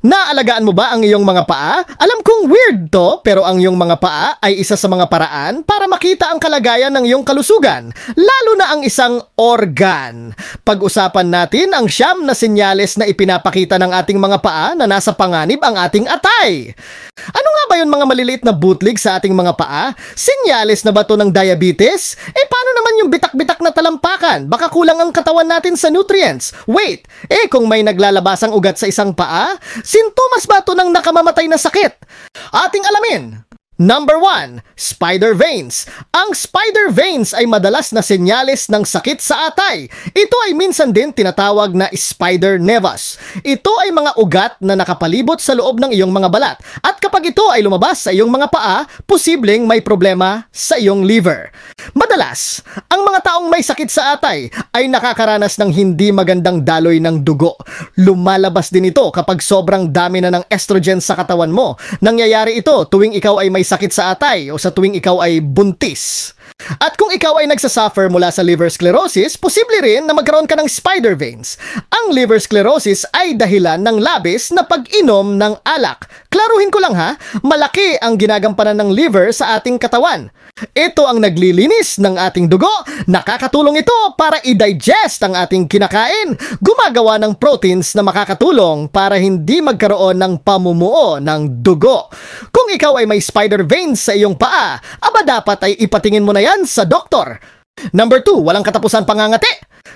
Naalagaan mo ba ang iyong mga paa? Alam kong weird to, pero ang iyong mga paa ay isa sa mga paraan para makita ang kalagayan ng iyong kalusugan, lalo na ang isang organ. Pag-usapan natin ang 9 na senyales na ipinapakita ng ating mga paa na nasa panganib ang ating atay. Ano nga ba yun mga maliliit na bootleg sa ating mga paa? Senyales na ba to ng diabetes? Paano naman yung bitak-bitak na talampakan? Baka kulang ang katawan natin sa nutrients. Wait, kung may naglalabasang ugat sa isang paa, sintomas ba ito ng nakamamatay na sakit? Ating alamin. Number 1, spider veins. Ang spider veins ay madalas na senyales ng sakit sa atay. Ito ay minsan din tinatawag na spider nevus. Ito ay mga ugat na nakapalibot sa loob ng iyong mga balat. At kapag ito ay lumabas sa iyong mga paa, posibleng may problema sa iyong liver. Madalas, ang mga taong may sakit sa atay ay nakakaranas ng hindi magandang daloy ng dugo. Lumalabas din ito kapag sobrang dami na ng estrogen sa katawan mo. Nangyayari ito tuwing ikaw ay may sakit sa atay o sa tuwing ikaw ay buntis. At kung ikaw ay nagsasuffer mula sa liver sclerosis, posible rin na magkaroon ka ng spider veins. Ang liver sclerosis ay dahilan ng labis na pag-inom ng alak. Klaruhin ko lang ha, malaki ang ginagampanan ng liver sa ating katawan. Ito ang naglilinis ng ating dugo. Nakakatulong ito para i-digest ang ating kinakain. Gumagawa ng proteins na makakatulong para hindi magkaroon ng pamumuo ng dugo. Kung ikaw ay may spider veins sa iyong paa, aba dapat ay ipatingin mo na yan sa doktor. Number 2, walang katapusan pangangati.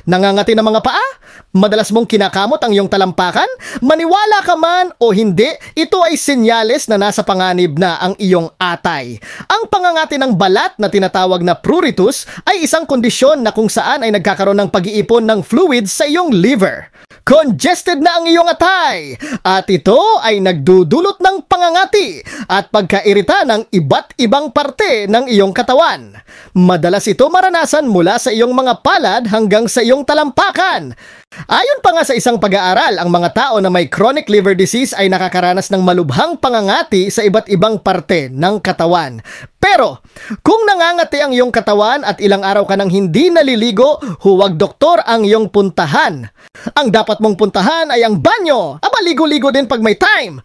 Nangangati ng mga paa? Madalas mong kinakamot ang iyong talampakan? Maniwala ka man o hindi, ito ay senyales na nasa panganib na ang iyong atay. Ang pangangati ng balat na tinatawag na pruritus ay isang kondisyon na kung saan ay nagkakaroon ng pag-iipon ng fluids sa iyong liver. Congested na ang iyong atay at ito ay nagdudulot ng pangangati at pagkairita ng iba't ibang parte ng iyong katawan. Madalas ito maranasan mula sa iyong mga palad hanggang sa iyong talampakan. Ayon pa nga sa isang pag-aaral, ang mga tao na may chronic liver disease ay nakakaranas ng malubhang pangangati sa iba't ibang parte ng katawan. Pero, kung nangangati ang iyong katawan at ilang araw ka nang hindi naliligo, huwag doktor ang iyong puntahan. Ang dapat mong puntahan ay ang banyo. Aba, ligo-ligo din pag may time.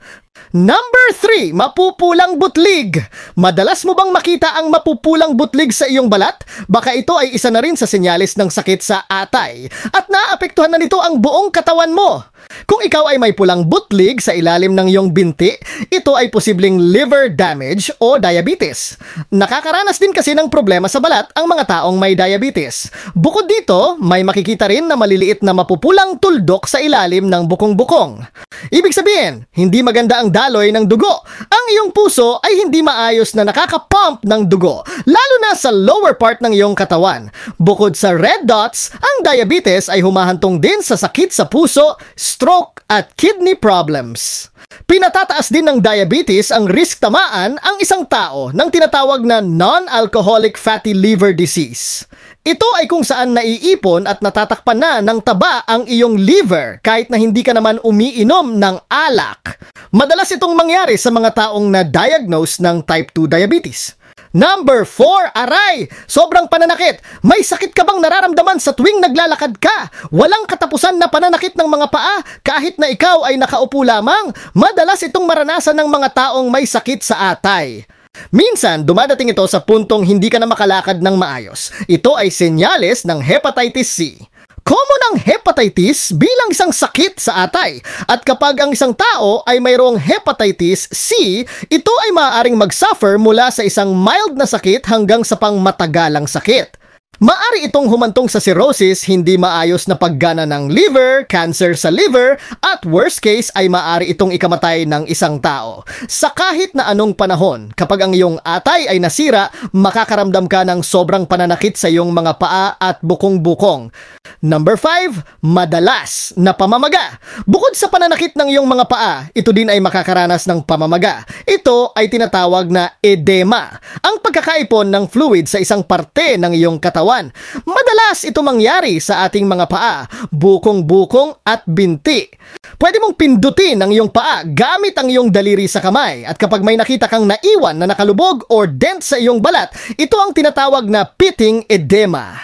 Number 3, mapupulang butlig. Madalas mo bang makita ang mapupulang butlig sa iyong balat? Baka ito ay isa na rin sa senyales ng sakit sa atay at naapektuhan na nito ang buong katawan mo. Kung ikaw ay may pulang butlig sa ilalim ng iyong binti, ito ay posibleng liver damage o diabetes. Nakakaranas din kasi ng problema sa balat ang mga taong may diabetes. Bukod dito, may makikita rin na maliliit na mapupulang tuldok sa ilalim ng bukong-bukong. Ibig sabihin, hindi maganda ang daloy ng dugo. Ang iyong puso ay hindi maayos na nakakapump ng dugo, lalo na sa lower part ng iyong katawan. Bukod sa red dots, ang diabetes ay humahantong din sa sakit sa puso, stroke at kidney problems. Pinatataas din ng diabetes ang risk tamaan ang isang tao ng tinatawag na non-alcoholic fatty liver disease. Ito ay kung saan naiipon at natatakpan na ng taba ang iyong liver kahit na hindi ka naman umiinom ng alak. Madalas itong mangyari sa mga taong na-diagnose ng type 2 diabetes. Number 4, aray! Sobrang pananakit. May sakit ka bang nararamdaman sa tuwing naglalakad ka? Walang katapusan na pananakit ng mga paa kahit na ikaw ay nakaupo lamang. Madalas itong maranasan ng mga taong may sakit sa atay. Minsan, dumadating ito sa puntong hindi ka na makalakad ng maayos. Ito ay senyales ng hepatitis C. Common ang hepatitis bilang isang sakit sa atay. At kapag ang isang tao ay mayroong hepatitis C, ito ay maaaring mag-suffer mula sa isang mild na sakit hanggang sa pangmatagalang sakit. Maari itong humantong sa cirrhosis, hindi maayos na paggana ng liver, cancer sa liver, at worst case ay maari itong ikamatay ng isang tao. Sa kahit na anong panahon, kapag ang iyong atay ay nasira, makakaramdam ka ng sobrang pananakit sa iyong mga paa at bukong-bukong. Number 5, madalas na pamamaga. Bukod sa pananakit ng iyong mga paa, ito din ay makakaranas ng pamamaga. Ito ay tinatawag na edema, ang pagkakaipon ng fluid sa isang parte ng iyong katawan katawan. Madalas ito mangyari sa ating mga paa, bukong-bukong at binti. Pwede mong pindutin ang iyong paa gamit ang iyong daliri sa kamay, at kapag may nakita kang naiwan na nakalubog or dent sa iyong balat, ito ang tinatawag na pitting edema.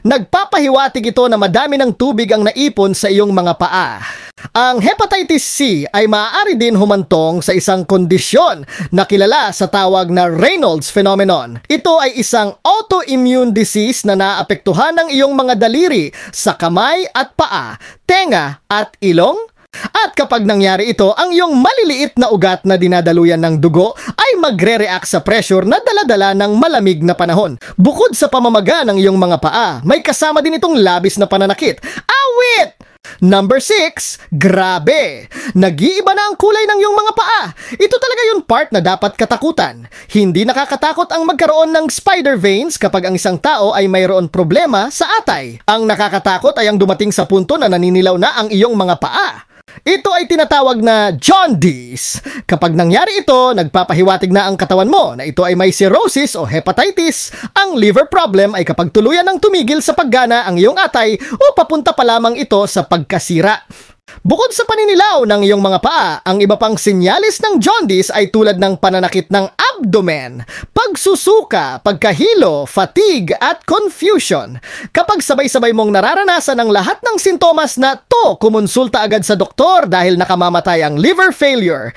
Nagpapahiwatig ito na madami ng tubig ang naipon sa iyong mga paa. Ang hepatitis C ay maaari din humantong sa isang kondisyon na kilala sa tawag na Raynaud's phenomenon. Ito ay isang autoimmune disease na naapektuhan ng iyong mga daliri sa kamay at paa, tenga at ilong. At kapag nangyari ito, ang iyong maliliit na ugat na dinadaluyan ng dugo ay magre-react sa pressure na daladala ng malamig na panahon. Bukod sa pamamaga ng iyong mga paa, may kasama din itong labis na pananakit. Awit! Number 6, grabe! Nag-iiba na ang kulay ng iyong mga paa. Ito talaga yung part na dapat katakutan. Hindi nakakatakot ang magkaroon ng spider veins kapag ang isang tao ay mayroon problema sa atay. Ang nakakatakot ay ang dumating sa punto na naninilaw na ang iyong mga paa. Ito ay tinatawag na jaundice. Kapag nangyari ito, nagpapahiwatig na ang katawan mo na ito ay may cirrhosis o hepatitis. Ang liver problem ay kapag tuluyan ng tumigil sa paggana ang iyong atay o papunta pa lamang ito sa pagkasira. Bukod sa paninilaw ng iyong mga paa, ang iba pang sinyalis ng jaundice ay tulad ng pananakit ng abdomen, pagsusuka, pagkahilo, fatigue at confusion. Kapag sabay-sabay mong nararanasan ang lahat ng sintomas na to, kumonsulta agad sa doktor dahil nakamamatay ang liver failure.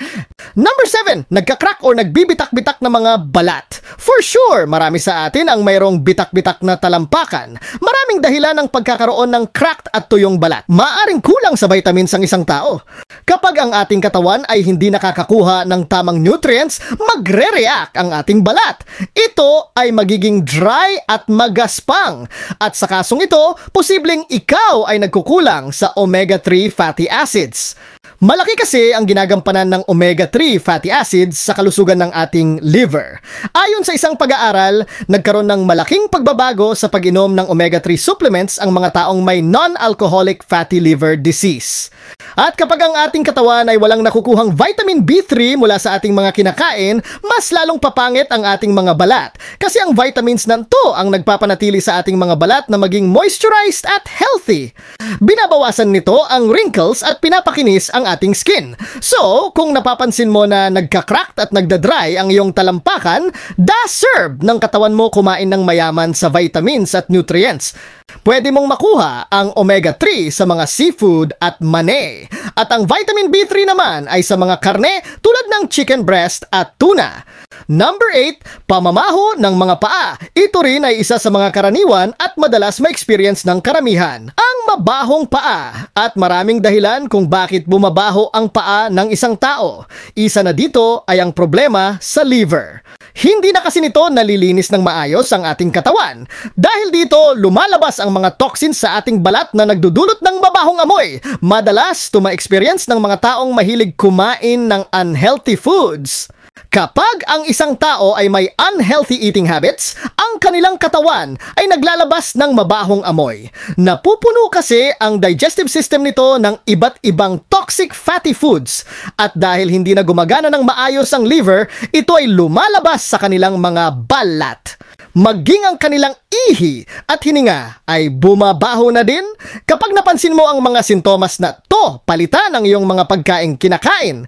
Number 7, nagkakrak o nagbibitak-bitak na mga balat. For sure, marami sa atin ang mayroong bitak-bitak na talampakan. Maraming dahilan ng pagkakaroon ng cracked at tuyong balat. Maaring kulang sa vitamins ang isang tao. Kapag ang ating katawan ay hindi nakakakuha ng tamang nutrients, magre-react ang ating balat. Ito ay magiging dry at magaspang. At sa kasong ito, posibleng ikaw ay nagkukulang sa omega-3 fatty acids. Malaki kasi ang ginagampanan ng omega-3 fatty acids sa kalusugan ng ating liver. Ayon sa isang pag-aaral, nagkaroon ng malaking pagbabago sa pag-inom ng omega-3 supplements ang mga taong may non-alcoholic fatty liver disease. At kapag ang ating katawan ay walang nakukuhang vitamin B3 mula sa ating mga kinakain, mas lalong papangit ang ating mga balat. Kasi ang vitamins na ito ang nagpapanatili sa ating mga balat na maging moisturized at healthy. Binabawasan nito ang wrinkles at pinapakinis ang ating skin. So, kung napapansin mo na nagka-cracked at nagda-dry ang iyong talampakan, deserve ng katawan mo kumain ng mayaman sa vitamins at nutrients. Pwede mong makuha ang omega-3 sa mga seafood at mani. At ang vitamin B3 naman ay sa mga karne tulad ng chicken breast at tuna. Number 8, pamamaho ng mga paa. Ito rin ay isa sa mga karaniwan at madalas ma-experience ng karamihan. Ang mabahong paa. At maraming dahilan kung bakit bumabaho ang paa ng isang tao. Isa na dito ay ang problema sa liver. Hindi na kasi nito nalilinis ng maayos ang ating katawan. Dahil dito, lumalabas ang mga toxins sa ating balat na nagdudulot ng mabahong amoy. Madalas, tuma-experience ng mga taong mahilig kumain ng unhealthy foods. Kapag ang isang tao ay may unhealthy eating habits, ang kanilang katawan ay naglalabas ng mabahong amoy. Napupuno kasi ang digestive system nito ng iba't ibang toxic fatty foods. At dahil hindi na gumagana ng maayos ang liver, ito ay lumalabas sa kanilang mga balat. Maging ang kanilang ihi at hininga ay bumabaho na din. Kapag napansin mo ang mga sintomas na to, palitan ang iyong mga pagkaing kinakain.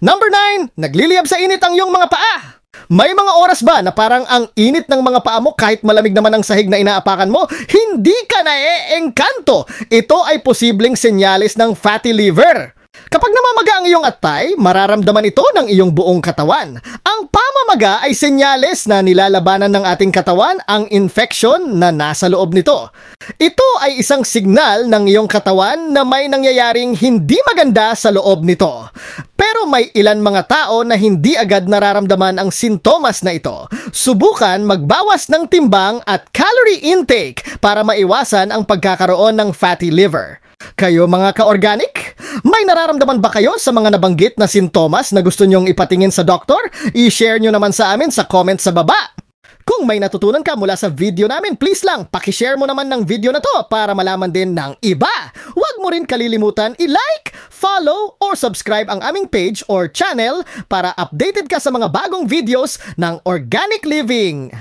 Number 9, nagliliyab sa init ang iyong mga paa. May mga oras ba na parang ang init ng mga paa mo kahit malamig naman ang sahig na inaapakan mo, hindi ka na-eengkanto? Ito ay posibleng senyales ng fatty liver. Kapag namamaga ang iyong atay, mararamdaman ito ng iyong buong katawan. Ang pamamaga ay senyales na nilalabanan ng ating katawan ang infection na nasa loob nito. Ito ay isang signal ng iyong katawan na may nangyayaring hindi maganda sa loob nito. Pero may ilan mga tao na hindi agad nararamdaman ang sintomas na ito. Subukan magbawas ng timbang at calorie intake para maiwasan ang pagkakaroon ng fatty liver. Kayo mga ka-organic, may nararamdaman ba kayo sa mga nabanggit na sintomas na gusto nyong ipatingin sa doktor? I-share nyo naman sa amin sa comment sa baba. Kung may natutunan ka mula sa video namin, please lang, pakishare mo naman ng video na to para malaman din ng iba. Huwag mo rin kalilimutan i-like, follow, or subscribe ang aming page or channel para updated ka sa mga bagong videos ng Organic Living.